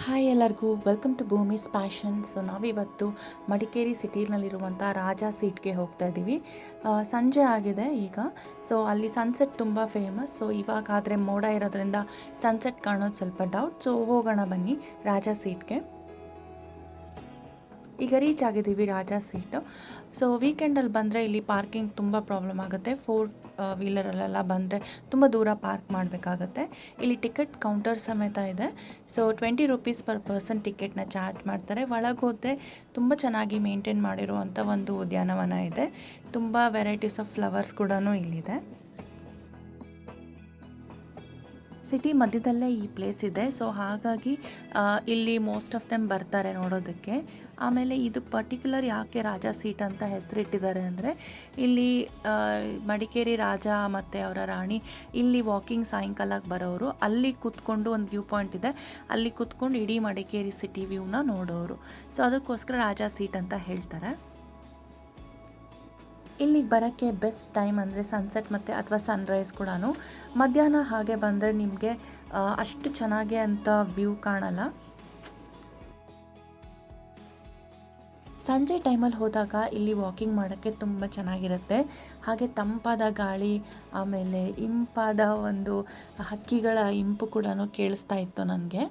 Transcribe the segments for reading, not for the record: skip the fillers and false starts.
Hi ಎಲ್ಲರಿಗೂ welcome to ಭೂಮಿಸ್ passion. So ನಾವಿವತ್ತು ಮಡಿಕೇರಿ ಸಿಟಿನಲ್ಲಿರುವಂಥ ರಾಜಾ ಸೀಟ್ಗೆ ಹೋಗ್ತಾ ಇದ್ದೀವಿ. ಸಂಜೆ ಆಗಿದೆ ಈಗ. ಸೊ ಅಲ್ಲಿ ಸನ್ಸೆಟ್ ತುಂಬ ಫೇಮಸ್. ಸೊ ಇವಾಗಾದರೆ ಮೋಡ ಇರೋದ್ರಿಂದ ಸನ್ಸೆಟ್ ಕಾಣೋದು ಸ್ವಲ್ಪ ಡೌಟ್. ಸೊ ಹೋಗೋಣ ಬನ್ನಿ ರಾಜಾ ಸೀಟ್ಗೆ. ಈಗ ರೀಚ್ ಆಗಿದ್ದೀವಿ ರಾಜಾ ಸೀಟು. ಸೊ ವೀಕೆಂಡಲ್ಲಿ ಬಂದರೆ ಇಲ್ಲಿ ಪಾರ್ಕಿಂಗ್ ತುಂಬ ಪ್ರಾಬ್ಲಮ್ ಆಗುತ್ತೆ. ವೀಲರಲ್ಲೆಲ್ಲ ಬಂದರೆ ತುಂಬ ದೂರ ಪಾರ್ಕ್ ಮಾಡಬೇಕಾಗತ್ತೆ. ಇಲ್ಲಿ ಟಿಕೆಟ್ ಕೌಂಟರ್ ಸಮೇತ ಇದೆ. ಸೊ 20 ರೂಪೀಸ್ ಪರ್ ಪರ್ಸನ್ ಟಿಕೆಟ್ನ ಚಾರ್ಜ್ ಮಾಡ್ತಾರೆ. ಒಳಗೆ ಹೋದರೆ ತುಂಬ ಚೆನ್ನಾಗಿ ಮೇಂಟೈನ್ ಮಾಡಿರುವಂಥ ಒಂದು ಉದ್ಯಾನವನ ಇದೆ. ತುಂಬ ವೆರೈಟೀಸ್ ಆಫ್ ಫ್ಲವರ್ಸ್ ಕೂಡ ಇಲ್ಲಿದೆ. ಸಿಟಿ ಮಧ್ಯದಲ್ಲೇ ಈ ಪ್ಲೇಸ್ ಇದೆ. ಸೊ ಹಾಗಾಗಿ ಇಲ್ಲಿ ಮೋಸ್ಟ್ ಆಫ್ ದೆಮ್ ಬರ್ತಾರೆ ನೋಡೋದಕ್ಕೆ. ಆಮೇಲೆ ಇದು ಪರ್ಟಿಕ್ಯುಲರ್ ಯಾಕೆ ರಾಜಾ ಸೀಟ್ ಅಂತ ಹೆಸರಿಟ್ಟಿದ್ದಾರೆ ಅಂದರೆ ಇಲ್ಲಿ ಮಡಿಕೇರಿ ರಾಜ ಮತ್ತು ಅವರ ರಾಣಿ ಇಲ್ಲಿ ವಾಕಿಂಗ್ ಸಾಯಂಕಾಲಕ್ಕೆ ಬರೋರು. ಅಲ್ಲಿ ಕೂತ್ಕೊಂಡು ಒಂದು ವ್ಯೂ ಪಾಯಿಂಟ್ ಇದೆ, ಅಲ್ಲಿ ಕೂತ್ಕೊಂಡು ಇಡೀ ಮಡಿಕೇರಿ ಸಿಟಿ ವ್ಯೂನ ನೋಡೋರು. ಸೊ ಅದಕ್ಕೋಸ್ಕರ ರಾಜಾ ಸೀಟ್ ಅಂತ ಹೇಳ್ತಾರೆ. ಇಲ್ಲಿಗೆ ಬರೋಕ್ಕೆ ಬೆಸ್ಟ್ ಟೈಮ್ ಅಂದರೆ ಸನ್ಸೆಟ್ ಮತ್ತು ಅಥವಾ ಸನ್ರೈಸ್ ಕೂಡ. ಮಧ್ಯಾಹ್ನ ಹಾಗೆ ಬಂದರೆ ನಿಮಗೆ ಅಷ್ಟು ಚೆನ್ನಾಗಿ ಅಂತ ವ್ಯೂ ಕಾಣಲ್ಲ. ಸಂಜೆ ಟೈಮಲ್ಲಿ ಹೋದಾಗ ಇಲ್ಲಿ ವಾಕಿಂಗ್ ಮಾಡೋಕ್ಕೆ ತುಂಬ ಚೆನ್ನಾಗಿರುತ್ತೆ. ಹಾಗೆ ತಂಪಾದ ಗಾಳಿ, ಆಮೇಲೆ ಇಂಪಾದ ಒಂದು ಹಕ್ಕಿಗಳ ಇಂಪು ಕೂಡ ಕೇಳಿಸ್ತಾ ಇತ್ತು ನನಗೆ.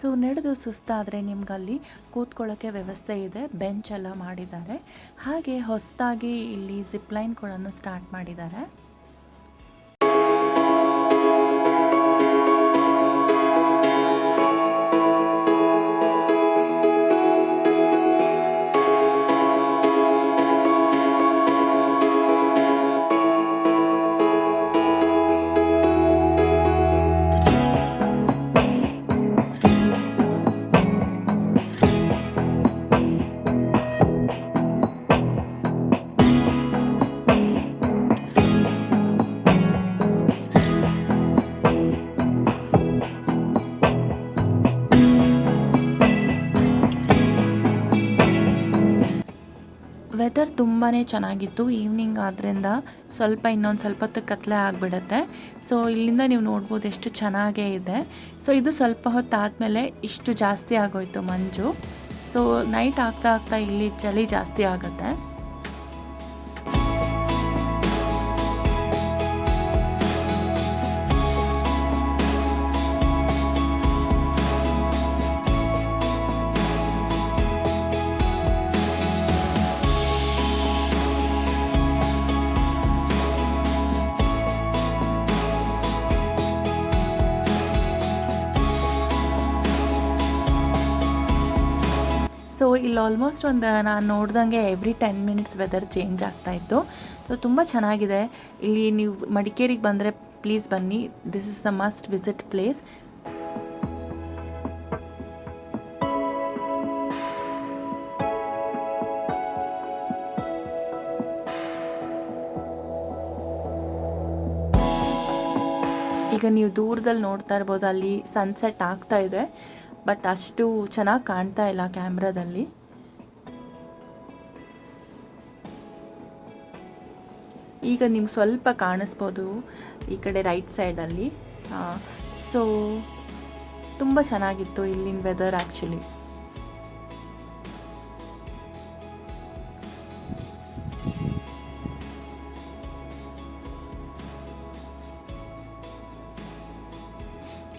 ಸೊ ನಡೆದು ಸುಸ್ತಾದರೆ ನಿಮ್ಗಲ್ಲಿ ಕೂತ್ಕೊಳ್ಳೋಕ್ಕೆ ವ್ಯವಸ್ಥೆ ಇದೆ, ಬೆಂಚ್ ಎಲ್ಲ ಮಾಡಿದ್ದಾರೆ. ಹಾಗೆ ಹೊಸದಾಗಿ ಇಲ್ಲಿ ಜಿಪ್ಲೈನ್ ಕೂಡ ಸ್ಟಾರ್ಟ್ ಮಾಡಿದ್ದಾರೆ. ವೆದರ್ ತುಂಬಾ ಚೆನ್ನಾಗಿತ್ತು. ಈವ್ನಿಂಗ್ ಆದ್ದರಿಂದ ಇನ್ನೊಂದು ಸ್ವಲ್ಪ ಹೊತ್ತು ಕತ್ಲೆ ಆಗಿಬಿಡುತ್ತೆ. ಸೊ ಇಲ್ಲಿಂದ ನೀವು ನೋಡ್ಬೋದು ಎಷ್ಟು ಚೆನ್ನಾಗೇ ಇದೆ. ಸೊ ಇದು ಸ್ವಲ್ಪ ಹೊತ್ತಾದಮೇಲೆ ಇಷ್ಟು ಜಾಸ್ತಿ ಆಗೋಯ್ತು ಮಂಜು. ಸೊ ನೈಟ್ ಆಗ್ತಾ ಆಗ್ತಾ ಇಲ್ಲಿ ಚಳಿ ಜಾಸ್ತಿ ಆಗುತ್ತೆ. ಸೊ ಇಲ್ಲಿ ಆಲ್ಮೋಸ್ಟ್ ನಾನು ನೋಡ್ದಂಗೆ ಎವ್ರಿ 10 ಮಿನಿಟ್ಸ್ ವೆದರ್ ಚೇಂಜ್ ಆಗ್ತಾಯಿತ್ತು. ಸೊ ತುಂಬ ಚೆನ್ನಾಗಿದೆ. ಇಲ್ಲಿ ನೀವು ಮಡಿಕೇರಿಗೆ ಬಂದರೆ ಪ್ಲೀಸ್ ಬನ್ನಿ. This is a must visit place. ಈಗ ನೀವು ದೂರದಲ್ಲಿ ನೋಡ್ತಾ ಇರ್ಬೋದು, ಅಲ್ಲಿ ಸನ್ಸೆಟ್ ಆಗ್ತಾ ಇದೆ. ಬಟ್ ಅಷ್ಟು ಚೆನ್ನಾಗಿ ಕಾಣ್ತಾ ಇಲ್ಲ ಕ್ಯಾಮ್ರಾದಲ್ಲಿ. ಈಗ ನಿಮ್ಗೆ ಸ್ವಲ್ಪ ಕಾಣಿಸ್ಬೋದು ಈ ಕಡೆ ರೈಟ್ ಸೈಡಲ್ಲಿ. ಸೊ ತುಂಬ ಚೆನ್ನಾಗಿತ್ತು ಇಲ್ಲಿನ ವೆದರ್ ಆ್ಯಕ್ಚುಲಿ.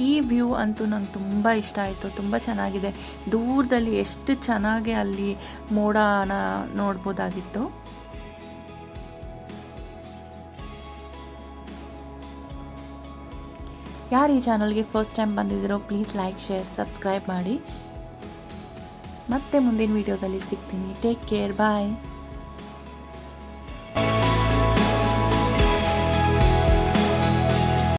ಈ ವ್ಯೂ ಅಂತೂ ನಂಗೆ ತುಂಬ ಇಷ್ಟ ಆಯಿತು. ತುಂಬ ಚೆನ್ನಾಗಿದೆ. ದೂರದಲ್ಲಿ ಎಷ್ಟು ಚೆನ್ನಾಗಿ ಅಲ್ಲಿ ಮೋಡನ ನೋಡ್ಬೋದಾಗಿತ್ತು. ಯಾರು ಈ ಚಾನಲ್ಗೆ ಫಸ್ಟ್ ಟೈಮ್ ಬಂದಿದ್ದೀರೋ ಪ್ಲೀಸ್ ಲೈಕ್, ಶೇರ್, ಸಬ್ಸ್ಕ್ರೈಬ್ ಮಾಡಿ. ಮತ್ತೆ ಮುಂದಿನ ವೀಡಿಯೋದಲ್ಲಿ ಸಿಗ್ತೀನಿ. ಟೇಕ್ ಕೇರ್, ಬಾಯ್.